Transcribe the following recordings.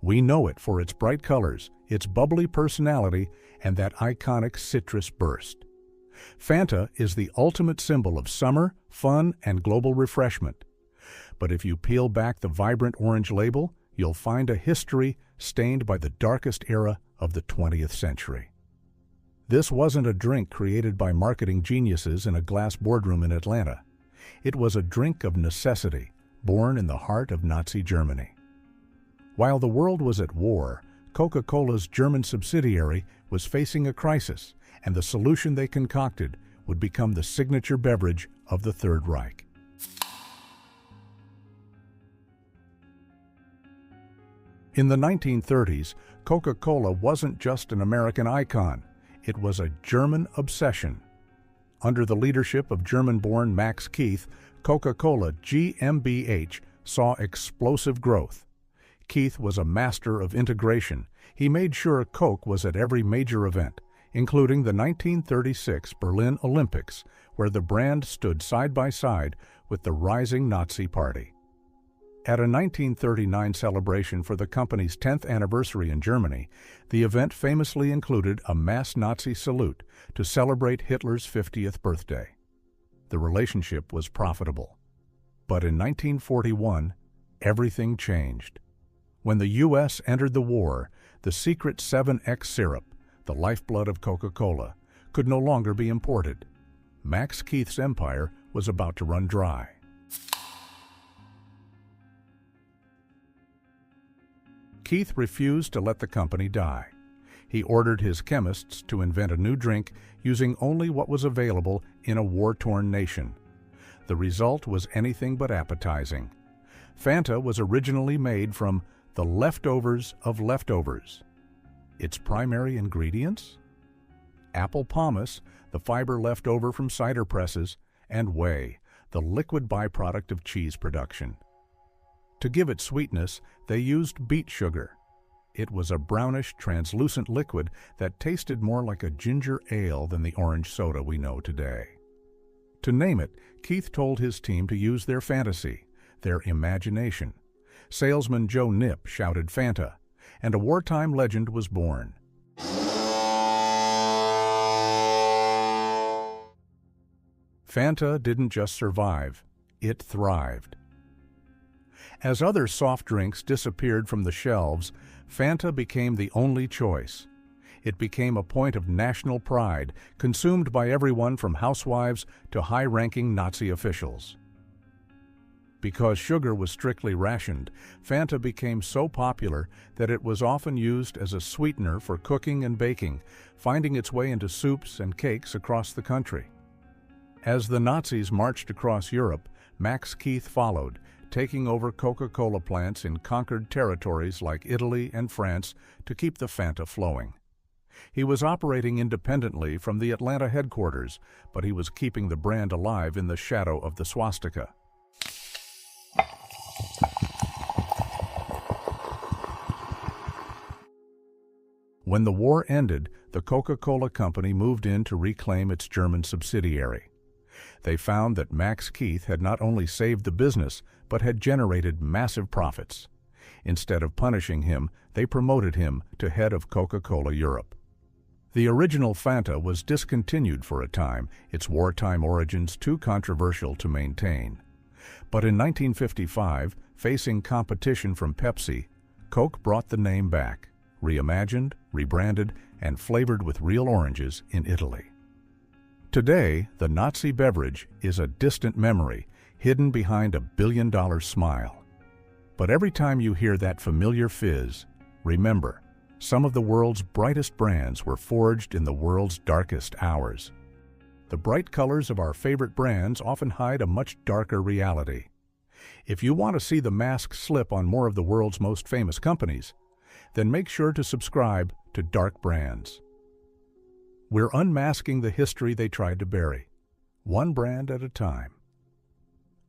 We know it for its bright colors, its bubbly personality, and that iconic citrus burst. Fanta is the ultimate symbol of summer, fun, and global refreshment. But if you peel back the vibrant orange label, you'll find a history stained by the darkest era of the 20th century. This wasn't a drink created by marketing geniuses in a glass boardroom in Atlanta. It was a drink of necessity, born in the heart of Nazi Germany. While the world was at war, Coca-Cola's German subsidiary was facing a crisis, and the solution they concocted would become the signature beverage of the Third Reich. In the 1930s, Coca-Cola wasn't just an American icon, it was a German obsession. Under the leadership of German-born Max Keith, Coca-Cola GmbH saw explosive growth. Keith was a master of integration. He made sure Coke was at every major event, including the 1936 Berlin Olympics, where the brand stood side by side with the rising Nazi Party. At a 1939 celebration for the company's 10th anniversary in Germany, the event famously included a mass Nazi salute to celebrate Hitler's 50th birthday. The relationship was profitable. But in 1941, everything changed. When the U.S. entered the war, the secret 7X syrup, the lifeblood of Coca-Cola, could no longer be imported. Max Keith's empire was about to run dry. Keith refused to let the company die. He ordered his chemists to invent a new drink using only what was available in a war-torn nation. The result was anything but appetizing. Fanta was originally made from the leftovers of leftovers. Its primary ingredients? Apple pomace, the fiber left over from cider presses, and whey, the liquid byproduct of cheese production. To give it sweetness, they used beet sugar. It was a brownish, translucent liquid that tasted more like a ginger ale than the orange soda we know today. To name it, Keith told his team to use their fantasy, their imagination. Salesman Joe Nip shouted Fanta, and a wartime legend was born. Fanta didn't just survive, it thrived. As other soft drinks disappeared from the shelves, Fanta became the only choice. It became a point of national pride, consumed by everyone from housewives to high-ranking Nazi officials. Because sugar was strictly rationed, Fanta became so popular that it was often used as a sweetener for cooking and baking, finding its way into soups and cakes across the country. As the Nazis marched across Europe, Max Keith followed, taking over Coca-Cola plants in conquered territories like Italy and France to keep the Fanta flowing. He was operating independently from the Atlanta headquarters, but he was keeping the brand alive in the shadow of the swastika. When the war ended, the Coca-Cola company moved in to reclaim its German subsidiary. They found that Max Keith had not only saved the business, but had generated massive profits. Instead of punishing him, they promoted him to head of Coca-Cola Europe. The original Fanta was discontinued for a time, its wartime origins too controversial to maintain. But in 1955, facing competition from Pepsi, Coke brought the name back, reimagined, rebranded, and flavored with real oranges in Italy. Today, the Nazi beverage is a distant memory, hidden behind a billion-dollar smile. But every time you hear that familiar fizz, remember, some of the world's brightest brands were forged in the world's darkest hours. The bright colors of our favorite brands often hide a much darker reality. If you want to see the mask slip on more of the world's most famous companies, then make sure to subscribe to Dark Brands. We're unmasking the history they tried to bury, one brand at a time.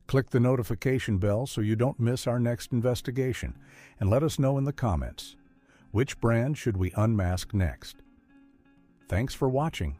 Click the notification bell so you don't miss our next investigation, and let us know in the comments, which brand should we unmask next? Thanks for watching.